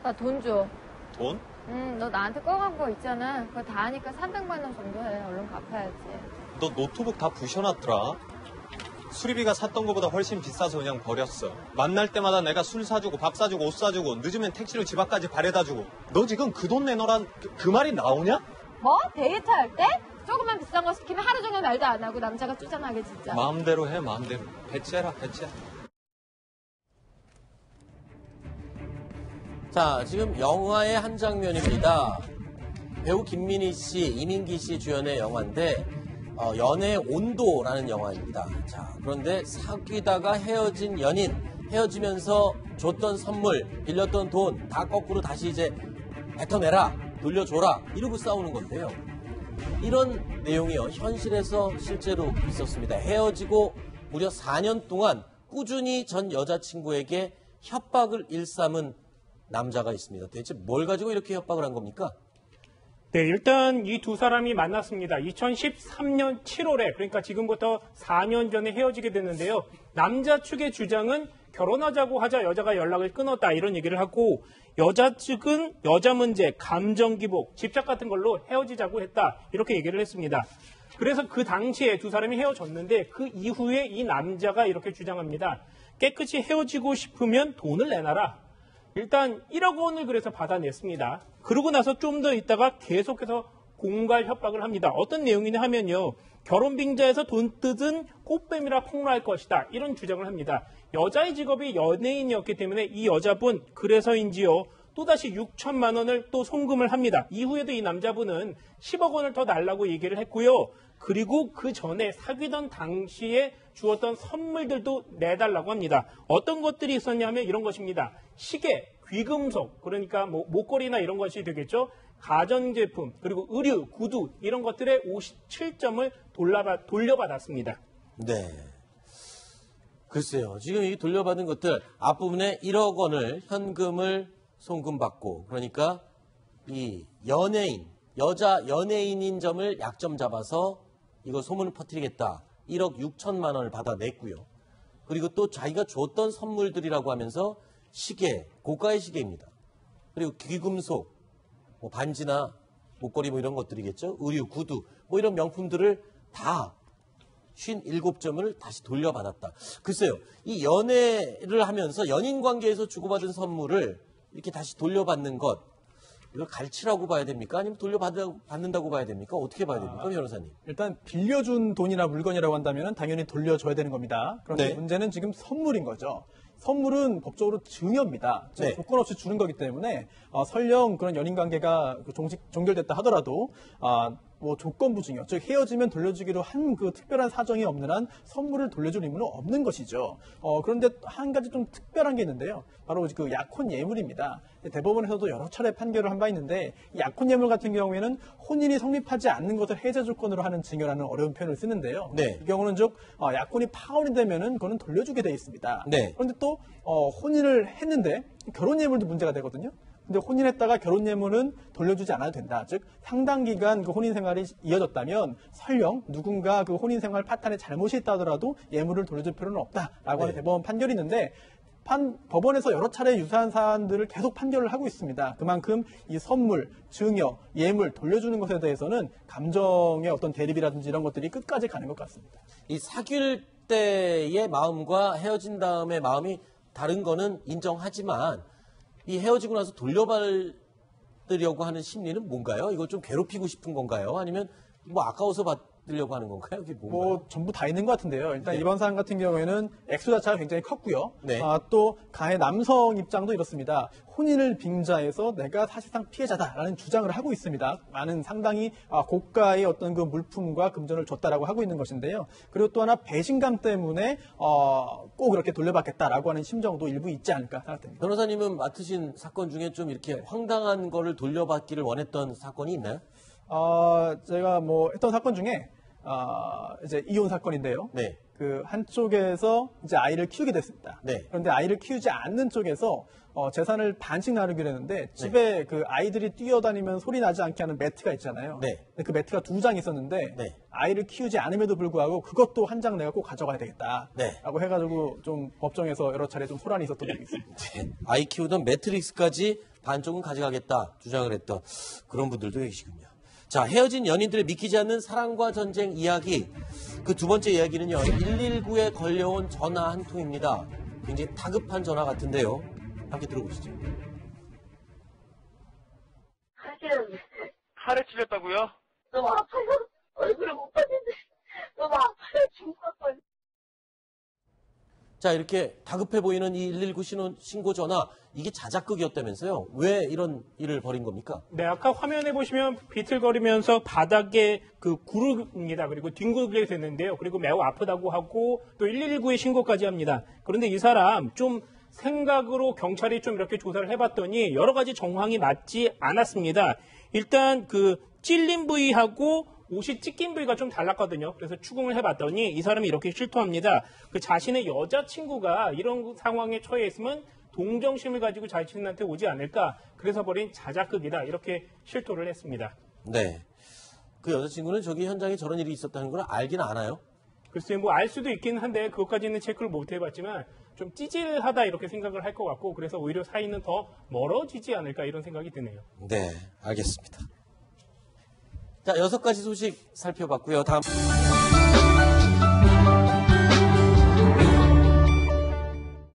나 돈 줘. 돈? 너 나한테 꺼간 거 있잖아. 그거 다 하니까 300만 원 정도 해. 얼른 갚아야지. 너 노트북 다 부셔놨더라. 수리비가 샀던 거보다 훨씬 비싸서 그냥 버렸어. 만날 때마다 내가 술 사주고 밥 사주고 옷 사주고 늦으면 택시로 집 앞까지 바래다 주고. 너 지금 그 돈 내놓으란 그 말이 나오냐? 뭐? 데이트할 때? 조금만 비싼 거 시키면 하루 종일 말도 안 하고 남자가 쫓아나게 진짜. 마음대로 해, 마음대로. 배째라, 배째. 자, 지금 영화의 한 장면입니다. 배우 김민희 씨, 이민기 씨 주연의 영화인데 연애의 온도라는 영화입니다. 자, 그런데 사귀다가 헤어진 연인, 헤어지면서 줬던 선물, 빌렸던 돈 다 거꾸로 다시 이제 뱉어내라, 돌려줘라 이러고 싸우는 건데요. 이런 내용이요, 현실에서 실제로 있었습니다. 헤어지고 무려 4년 동안 꾸준히 전 여자친구에게 협박을 일삼은 남자가 있습니다. 대체 뭘 가지고 이렇게 협박을 한 겁니까? 네, 일단 이 두 사람이 만났습니다. 2013년 7월에, 그러니까 지금부터 4년 전에 헤어지게 됐는데요. 남자 측의 주장은 결혼하자고 하자 여자가 연락을 끊었다 이런 얘기를 하고, 여자 측은 여자 문제, 감정 기복, 집착 같은 걸로 헤어지자고 했다 이렇게 얘기를 했습니다. 그래서 그 당시에 두 사람이 헤어졌는데 그 이후에 이 남자가 이렇게 주장합니다. 깨끗이 헤어지고 싶으면 돈을 내놔라. 일단 1억 원을 그래서 받아냈습니다. 그러고 나서 좀 더 있다가 계속해서 공갈 협박을 합니다. 어떤 내용이냐 하면요. 결혼 빙자에서 돈 뜯은 꽃뱀이라 폭로할 것이다. 이런 주장을 합니다. 여자의 직업이 연예인이었기 때문에 이 여자분 그래서인지요. 또다시 6천만 원을 또 송금을 합니다. 이후에도 이 남자분은 10억 원을 더 달라고 얘기를 했고요. 그리고 그 전에 사귀던 당시에 주었던 선물들도 내달라고 합니다. 어떤 것들이 있었냐 하면 이런 것입니다. 시계, 귀금속, 그러니까 뭐 목걸이나 이런 것이 되겠죠. 가전제품, 그리고 의류, 구두 이런 것들의 57점을 돌려받았습니다. 네. 글쎄요. 지금 이 돌려받은 것들 앞부분에 1억 원을 현금을 송금받고, 그러니까 이 연예인, 여자 연예인인 점을 약점 잡아서 이거 소문을 퍼뜨리겠다. 1억 6천만 원을 받아냈고요. 그리고 또 자기가 줬던 선물들이라고 하면서 시계, 고가의 시계입니다. 그리고 귀금속, 뭐 반지나 목걸이 뭐 이런 것들이겠죠. 의류, 구두 뭐 이런 명품들을 다 57점을 다시 돌려받았다. 글쎄요. 이 연애를 하면서 연인 관계에서 주고받은 선물을 이렇게 다시 돌려받는 것, 이걸 갈치라고 봐야 됩니까? 아니면 돌려받는다고 봐야 됩니까? 어떻게 봐야 됩니까, 변호사님? 일단 빌려준 돈이나 물건이라고 한다면 당연히 돌려줘야 되는 겁니다. 그런데 네. 문제는 지금 선물인 거죠. 선물은 법적으로 증여입니다. 네. 조건 없이 주는 거기 때문에 설령 그런 연인 관계가 종결됐다 하더라도 뭐 조건부 증여, 즉 헤어지면 돌려주기로 한 그 특별한 사정이 없는 한 선물을 돌려줄 의무는 없는 것이죠. 그런데 한 가지 좀 특별한 게 있는데요. 바로 그 약혼 예물입니다. 대법원에서도 여러 차례 판결을 한 바 있는데 이 약혼 예물 같은 경우에는 혼인이 성립하지 않는 것을 해제 조건으로 하는 증여라는 어려운 표현을 쓰는데요. 네. 이 경우는 즉 약혼이 파혼이 되면은 그거는 돌려주게 돼 있습니다. 네. 그런데 또 혼인을 했는데 결혼 예물도 문제가 되거든요. 근데 혼인했다가 결혼 예물은 돌려주지 않아도 된다. 즉 상당 기간 그 혼인 생활이 이어졌다면 설령 누군가 그 혼인 생활 파탄에 잘못이 있다 하더라도 예물을 돌려줄 필요는 없다라고 하는 대법원 판결이 있는데 법원에서 여러 차례 유사한 사안들을 계속 판결을 하고 있습니다. 그만큼 이 선물, 증여, 예물 돌려주는 것에 대해서는 감정의 어떤 대립이라든지 이런 것들이 끝까지 가는 것 같습니다. 이 사귈 때의 마음과 헤어진 다음의 마음이 다른 거는 인정하지만 이 헤어지고 나서 돌려받으려고 하는 심리는 뭔가요? 이거 좀 괴롭히고 싶은 건가요? 아니면 뭐 아까워서 받으려고 하는 건가요? 이게 뭔가요? 뭐 전부 다 있는 것 같은데요. 일단 네. 이번 사안 같은 경우에는 액수 자체가 굉장히 컸고요. 네. 또 가해 남성 입장도 이렇습니다. 혼인을 빙자해서 내가 사실상 피해자다라는 주장을 하고 있습니다. 많은 상당히 고가의 어떤 그 물품과 금전을 줬다라고 하고 있는 것인데요. 그리고 또 하나 배신감 때문에 꼭 이렇게 돌려받겠다라고 하는 심정도 일부 있지 않을까 생각됩니다. 변호사님은 맡으신 사건 중에 좀 이렇게 황당한 거를 돌려받기를 원했던 사건이 있나요? 제가 뭐 했던 사건 중에 이제 이혼 사건인데요. 네. 그 한쪽에서 이제 아이를 키우게 됐습니다. 네. 그런데 아이를 키우지 않는 쪽에서 재산을 반씩 나누기로 했는데 집에 그 아이들이 뛰어다니면 소리 나지 않게 하는 매트가 있잖아요. 네. 근데 그 매트가 2장 있었는데 네. 아이를 키우지 않음에도 불구하고 그것도 한 장 내가 꼭 가져가야 되겠다. 네. 라고 해가지고 좀 법정에서 여러 차례 좀 소란이 있었던 적이 있습니다. 아이 키우던 매트릭스까지 반쪽은 가져가겠다 주장을 했던 그런 분들도 계시군요. 자, 헤어진 연인들의 믿기지 않는 사랑과 전쟁 이야기. 그 두 번째 이야기는요, 119에 걸려온 전화 한 통입니다. 굉장히 다급한 전화 같은데요. 함께 들어보시죠. 칼에 찔렸다고요? 너무 아파요. 얼굴을 못 봤는데 너무 아파요. 죽을 뻔. 자, 이렇게 다급해 보이는 이 119 신고 전화, 이게 자작극이었다면서요? 왜 이런 일을 벌인 겁니까? 네, 아까 화면에 보시면 비틀거리면서 바닥에 그 구르입니다. 그리고 뒹굴게 됐는데요. 그리고 매우 아프다고 하고 또 119에 신고까지 합니다. 그런데 이 사람 좀 생각으로 경찰이 좀 이렇게 조사를 해봤더니 여러 가지 정황이 맞지 않았습니다. 일단 그 찔린 부위하고 옷이 찢긴 부위가 좀 달랐거든요. 그래서 추궁을 해봤더니 이 사람이 이렇게 실토합니다. 그 자신의 여자친구가 이런 상황에 처해 있으면 동정심을 가지고 자신한테 오지 않을까. 그래서 벌인 자작극이다. 이렇게 실토를 했습니다. 네. 그 여자친구는 저기 현장에 저런 일이 있었다는 걸 알긴 아나요? 글쎄요, 뭐 알 수도 있긴 한데 그것까지는 체크를 못 해봤지만 좀 찌질하다 이렇게 생각을 할 것 같고 그래서 오히려 사이는 더 멀어지지 않을까 이런 생각이 드네요. 네, 알겠습니다. 자, 6가지 소식 살펴봤고요. 다음.